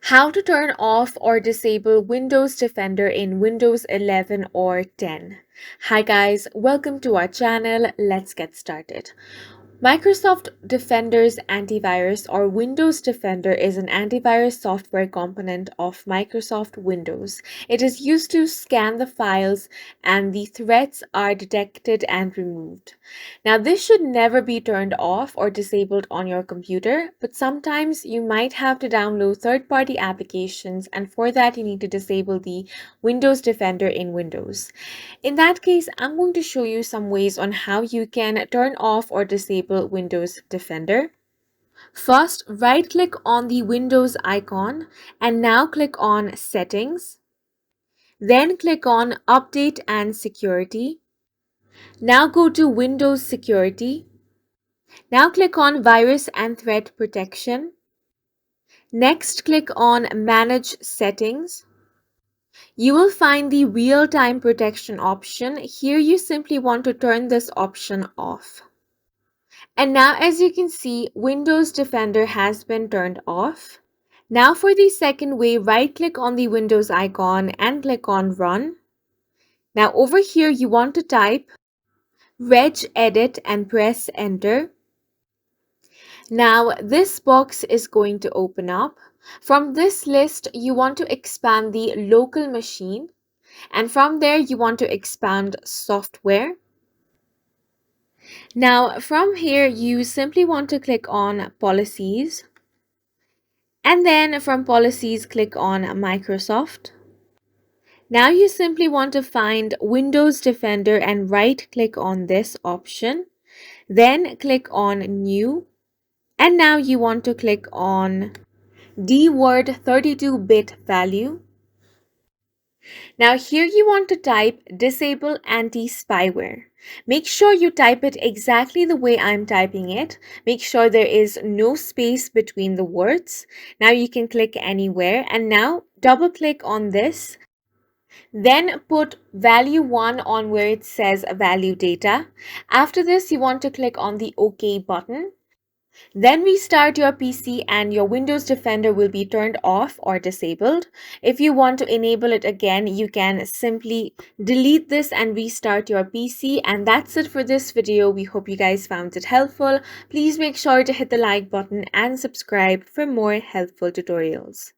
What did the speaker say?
How to turn off or disable Windows Defender in Windows 11 or 10. Hi guys, welcome to our channel. Let's get started. Microsoft Defender's antivirus or Windows Defender is an antivirus software component of Microsoft Windows. It is used to scan the files and the threats are detected and removed. Now, this should never be turned off or disabled on your computer, but sometimes you might have to download third-party applications, and for that you need to disable the Windows Defender in Windows. In that case, I'm going to show you some ways on how you can turn off or disable Windows Defender. First, right-click on the Windows icon and now click on Settings. Then click on Update and Security. Now go to Windows Security. Now click on Virus and Threat Protection. Next, click on Manage Settings. You will find the real-time protection option. Here you simply want to turn this option off. And now as you can see, Windows Defender has been turned off. Now for the second way, right-click on the Windows icon and click on Run. Now over here you want to type regedit and press Enter. Now this box is going to open up. From this list, you want to expand the local machine, and from there you want to expand software. Now from here you simply want to click on policies, and then from policies click on Microsoft. Now you simply want to find Windows Defender and right click on this option, then click on New, and now you want to click on DWORD 32-bit value. Now here you want to type disable anti-spyware. Make sure you type it exactly the way I'm typing it. Make sure there is no space between the words. Now you can click anywhere and now double click on this. Then put value 1 on where it says value data. After this you want to click on the OK button. Then restart your PC and your Windows Defender will be turned off or disabled. If you want to enable it again, you can simply delete this and restart your PC. And that's it for this video. We hope you guys found it helpful. Please make sure to hit the like button and subscribe for more helpful tutorials.